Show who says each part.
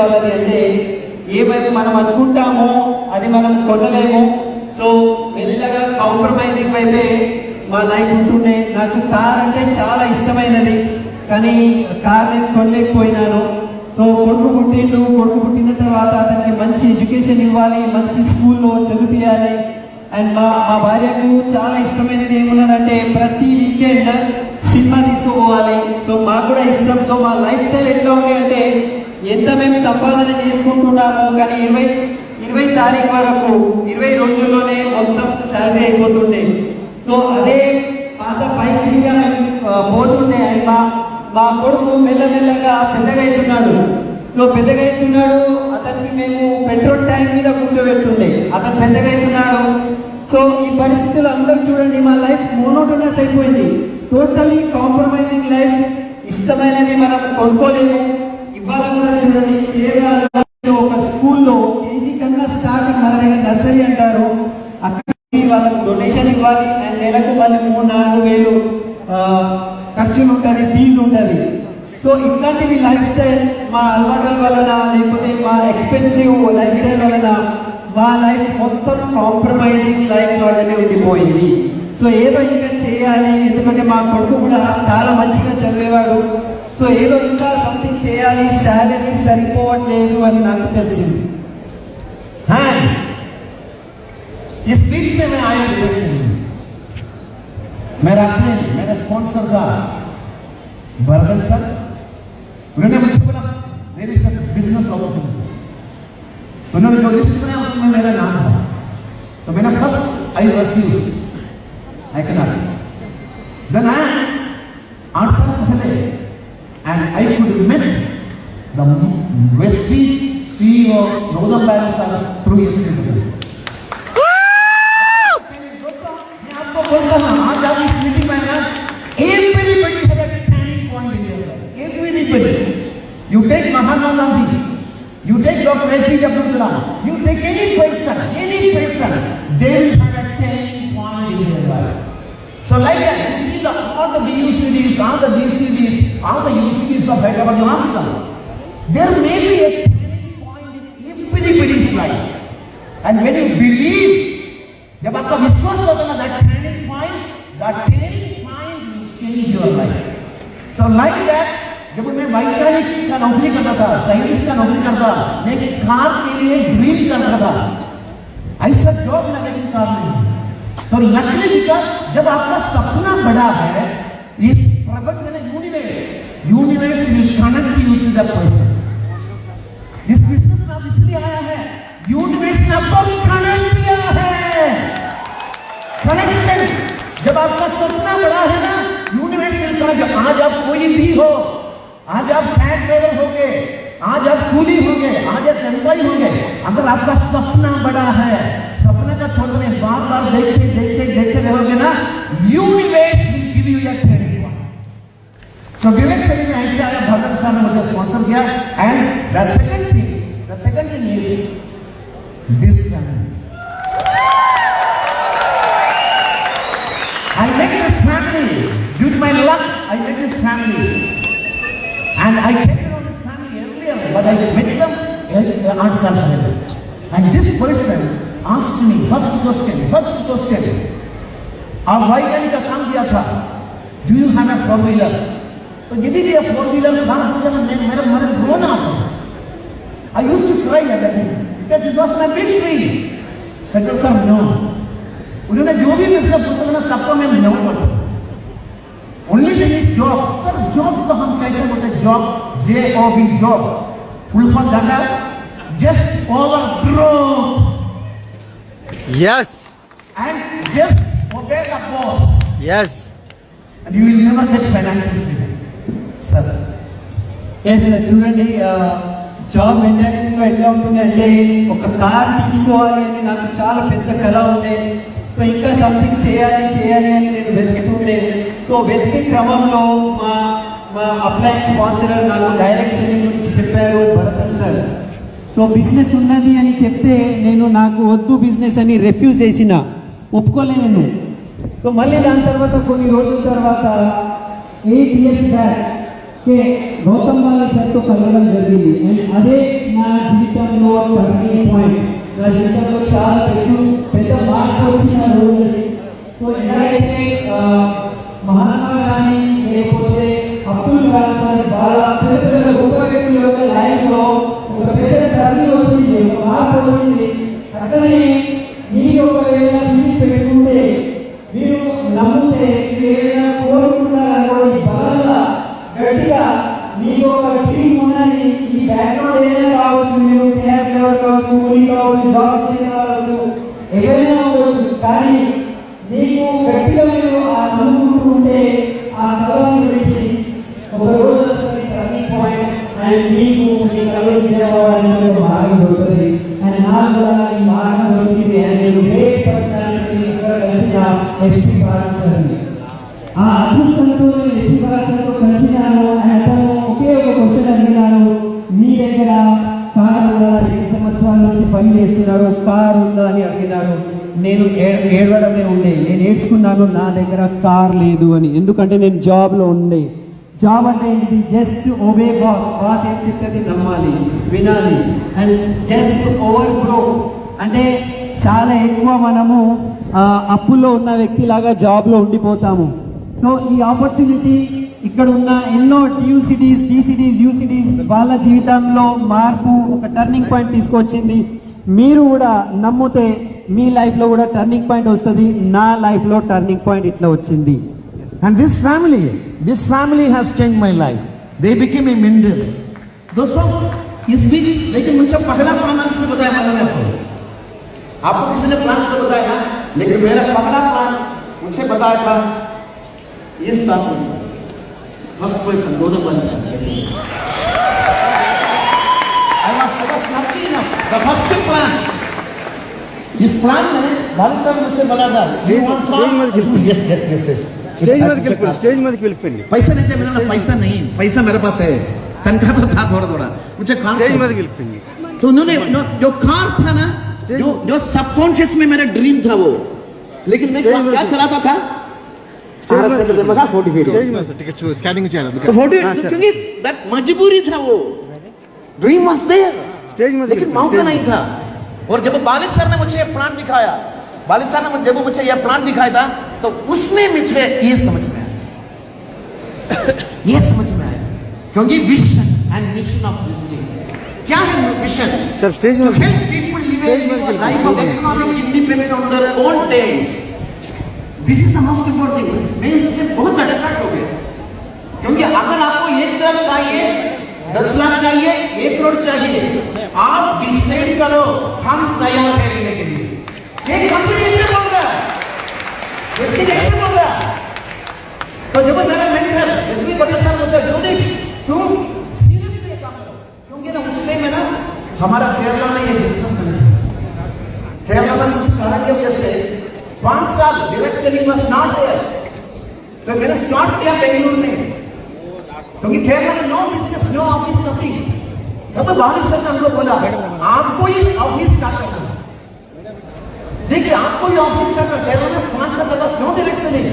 Speaker 1: వాళ్ళది అంటే ఏమైపు మనం అనుకుంటామో అది మనం కొనలేము. సో మెల్లగా కాంప్రమైజింగ్ వైపే మా లైఫ్ ఉంటుండే. నాకు కార్ అంటే చాలా ఇష్టమైనది, కానీ కార్ నేను కొనలేకపోయినాను. సో కొడుకు పుట్టిన తర్వాత అతనికి మంచి ఎడ్యుకేషన్ ఇవ్వాలి, మంచి స్కూల్లో చదివియాలి. అండ్ మా భార్యకు చాలా ఇష్టమైనది ఏమున్నదంటే ప్రతి వీకెండ్ సినిమా తీసుకుపోవాలి. సో మాకు కూడా ఇష్టం. సో మా లైఫ్ స్టైల్ ఎట్లా ఉంది అంటే ఎంత మేము సంపాదన చేసుకుంటున్నాము, కానీ 20 తారీఖు వరకు 20 రోజుల్లోనే మొత్తం శాలరీ అయిపోతుండే. సో అదే పాత పైకిగా మేము పోతుండే. అండ్ మా కొడుకు మెల్లమెల్లగా పెద్దగా అవుతున్నాడు. అతనికి మేము పెట్రోల్ ట్యాంక్ మీద కూర్చోబెట్టుండే. అతను పెద్దగా అవుతున్నాడు. సో ఈ పరిస్థితులు అందరూ చూడండి, మా లైఫ్ మోనోటోనస్ అయిపోయింది. Totally compromising life. ఇష్టమైనది మనం కొనుక్కోలేము. ఇవాళ కూడా చూడండి, కేరళలో ఒక స్కూల్లో కేజీ కన్నా స్టార్టింగ్, మన దగ్గర నర్సరీ అంటారు, అక్కడ వాళ్ళకి డొనేషన్ ఇవ్వాలి. అండ్ నెలకు మళ్ళీ 3-4 వేలు ఖర్చులు ఉంటుంది, ఫీజు ఉంటుంది. సో ఇట్లాంటివి లైఫ్ స్టైల్ మా అలవాట్ల వలన, లేకపోతే మా ఎక్స్పెన్సివ్ లైఫ్ స్టైల్ వలన మా లైఫ్ మొత్తం కాంప్రమైజింగ్ లైఫ్ లాగానే ఉండిపోయింది. సో ఏదో ఇంకా చేయాలి, ఎందుకంటే మా కొడుకు కూడా చాలా మంచిగా చదివేవాడు. సో ఏదో ఇంకా సంథింగ్ చేయాలి, శాలరీ సరిపోవట్లేదు అని నాకు తెలిసింది.
Speaker 2: इस बीच में मैं आया डिरेक्शन मेरा स्पॉन्सर था बरदल सर. उन्होंने मुझे बोला there is a business opportunity. उन्होंने जो लिस्ट बनाया उसमें मेरा नाम था. तो मैंने first I refuse, I can not. Then I answer पहले and I could meet the Vestige CEO Northern Pakistan through his interviews. आज आप इस मीटिंग में ना everybody has a turning point in their life. Everybody. You take Mahatma Gandhi, you take Dr. APJ Abdul Kalam, you take any person, they will have a turning point in their life. So like that, you see all the BUCDs, all the DCDs, all the UCDs of Hyderabad, you ask them, there may be a turning point in everybody's life. And when you believe, जब आपका विश्वास होता है ना, that turning point will change your life. So like that, जब मैं वैज्ञानिक का नौकरी करता था, साइंटिस्ट का नौकरी करता, मैं कार के लिए ड्रीम करता था. ऐसा जॉब लगा कि कार नहीं. तो लकली बिकॉज जब आपका सपना बड़ा है, इस प्रपंच में universe will connect you to the person. जिस बिजनेस में आप इसलिए आया है, यूनिवर्स ने आपको कनेक्ट किया है. कनेक्शन जब आपका सपना बड़ा है ना, यूनिवर्स विल कनेक्ट. आज आप कोई भी हो, आज आप फ्लैट ड्राइवर होगे, आज आप कूली होंगे, आज आप एम्प्लॉय होंगे, अगर आपका सपना बड़ा है, सपने का छोड़ने बार देखते रहोगे ना, universe will give you a turning point. So direct selling में ऐसे आया, भगत साहब ने मुझे स्पॉन्सर किया. And the second thing is this family. I met this family. Due to my luck, I met this family. And I came to know this family earlier, but I met them on Saturday. And this person asked me first question. आप वाइगन का काम किया था. Do you have a 4-wheeler? तो यदि भी 4-wheeler था, मेरा रोना था. I used to cry at that time because it was my big dream. Said sir, no. उन्होंने जो भी मुझसे पूछा ना, सबको मैं नो बोला. Only thing is job. Sir job को हम कैसे बोलते हैं? Job, JOB, job. Full form जाता है just over growth.
Speaker 3: Yes.
Speaker 2: And just obey the boss.
Speaker 3: Yes.
Speaker 2: And you will never get financial freedom. Sir.
Speaker 1: Yes, చూడండి, job మెంటాలిటీలో ఎట్లా ఉంటుంది అంటే, ఒక కార్ తీసుకోవాలి అని నాకు చాలా పెద్ద కళ ఉండే. సో ఇంకా సంథింగ్ చేయాలి అని నేను వెతుకుతుండే. సో వెతికే క్రమంలో మా అప్లైన్ స్పాన్సర్ నాకు డైరెక్ట్ సెల్లింగ్ గురించి చెప్పారు, భరతన్ సార్. సో బిజినెస్ ఉన్నది అని చెప్తే నాకు వద్దు బిజినెస్ అని రిఫ్యూజ్ చేసిన, ఒప్పుకోలేను. సో మళ్ళీ దాని తర్వాత కొన్ని రోజుల తర్వాత 8 years బ్యాక్ గౌతమ్ బాలి సార్తో కలవడం జరిగింది. అండ్ అదే నా జీవితంలో టర్నింగ్ పాయింట్. నా జీవితంలో చాలా పెద్ద మార్పు వచ్చిన రోజు అది. సో ఎలాగైతే మహాత్మా గాంధీ లేకపోతే అబ్దుల్ కలాం సార్ బాగా పెద్ద గొప్ప వ్యక్తుల యొక్క లైఫ్లో ఒక పెద్ద టర్నింగ్ వచ్చింది, ఒక మార్పు వచ్చింది. అట్లనే మీరు ఒకవేళ మీరు పెట్టుకుంటే, మీరు నమ్మితే, మీరు ఏదైనా కోరుకుంటారనుకోండి, బలంగా గట్టిగా మీకు ఒక డ్రీమ్ ఉన్నది. ఈ బ్యాక్గ్రౌండ్ ఏదైనా కావచ్చు, మీరు క్యాబ్ డ్రైవర్ కావచ్చు, కూలీ కావచ్చు, జాబ్ చేసే కావచ్చు, ఏదైనా అవ్వచ్చు. కానీ మీకు గట్టిగా మీరు ఆ నమ్ముకుంటూ ఉంటే ఆ కళను గురించి ఒక రోజు వస్తుంది టర్నింగ్ పాయింట్. అండ్ మీకు మీ కళలు విజయవాడని ఒక మార్గం దొరుకుతుంది. అండ్ నాకు కూడా ఈ మార్గం దొరికింది. అండ్ నేను గ్రేట్ పర్సనాలిటీ ఇక్కడ కలిసిన ఎస్పీ భారత్ సార్ని, ఆ అదృష్టంతో నేను ఎస్పీ భారత్ సార్తో కలిసినాను. అండ్ అతను ఒకే ఒక క్వశ్చన్ అడిగినాను, మీ దగ్గర కారు ఉందా, 2 సంవత్సరాల నుంచి పని చేస్తున్నారు, కారు ఉందా అని అడిగినారు. నేను ఏడవడమే ఉండే, నేను నేర్చుకున్నాను నా దగ్గర కార్ లేదు అని. ఎందుకంటే నేను జాబ్లో ఉండే. జాబ్ అంటే ఏంటిది? Just obey boss. బాస్ ఏం చెప్తుంది నమ్మాలి, వినాలి. అండ్ జస్ట్ ఓవర్ గ్రో అంటే చాలా ఎక్కువ మనము అప్పుల్లో ఉన్న వ్యక్తిలాగా జాబ్లో ఉండిపోతాము. సో ఈ ఆపర్చునిటీ ఇక్కడ ఉన్న ఎన్నో టీయూసిటీస్, టీసిటీస్, యూసిటీస్ వాళ్ళ జీవితంలో మార్పు, ఒక టర్నింగ్ పాయింట్ తీసుకొచ్చింది. మీరు కూడా నమ్మితే మీ లైఫ్లో కూడా టర్నింగ్ పాయింట్ వస్తుంది. నా లైఫ్లో టర్నింగ్ పాయింట్ ఇట్లా వచ్చింది.
Speaker 2: And this family has changed my life. They became a mentors. दोस्तों, इस बीच लेकिन मुझे पहला प्लान किसने बताया मालूम है आपको? किसी ने प्लान तो बताया ना, लेकिन मेरा पहला प्लान मुझे बताया था इस साल first position Gautam Bali sir. I was lucky enough. The first plan. इस प्लान में बाली सर मुझे बोला था yes.
Speaker 3: स्टेज मत వెళ్ళిపోయింది.
Speaker 2: पैसा नहीं चाहिए मेरा, पैसा नहीं, पैसा मेरे पास है, तनख्वाह तो था थोड़ा मुझे कार
Speaker 3: स्टेज मत వెళ్ళిపోయింది.
Speaker 2: तो उन्होंने जो कार था ना, जो सबकॉन्शियस में मेरा ड्रीम था वो, लेकिन मैं क्या चलाता था
Speaker 3: టికెట్ స్కానింగ్ చేయాలి.
Speaker 2: क्योंकि दैट मजबूरी था, वो ड्रीम वाज देयर,
Speaker 3: स्टेज में
Speaker 2: लेकिन मौका नहीं था. और जब बाली सर ने मुझे ये प्लान दिखाया, बाली सर ने जब मुझे ये प्लान दिखाया था, तो उसमें मुझे ये समझ में आया क्योंकि vision and mission of this thing. क्या है विजन?
Speaker 3: सर स्टेज में
Speaker 2: help people live a life of economic independence on their own days. This is the most important thing. मैं इससे बहुत अट्रैक्ट हो गया, क्योंकि अगर आपको 1 लाख चाहिए, 10 लाख चाहिए, 1 करोड़ चाहिए, आप डिसाइड करो, हम तैयार हैं लेने के लिए. ये कंपटीशन बोल रहा है, ये सिलेक्शन बोल रहा है. तो जब मेरा मेंटर एसपी पटेल साहब मुझसे ज्योतिष तुम सीरियसली काम करो, क्योंकि ना उससे में ना हमारा केरला में ये बिजनेस करना है. केरला में कुछ कहा कि जैसे 5 साल direct selling was not there, तो मैंने स्टार्ट किया बेंगलुरु में, क्योंकि केरला में no business, no office, nothing. तब बाली सर ने हमको बोला आपको ही ऑफिस स्टार्ट करना है. देखिए आपको ही ऑफिस स्टार्ट करना है. केरला में 5 साल तक नो डायरेक्ट सेलिंग.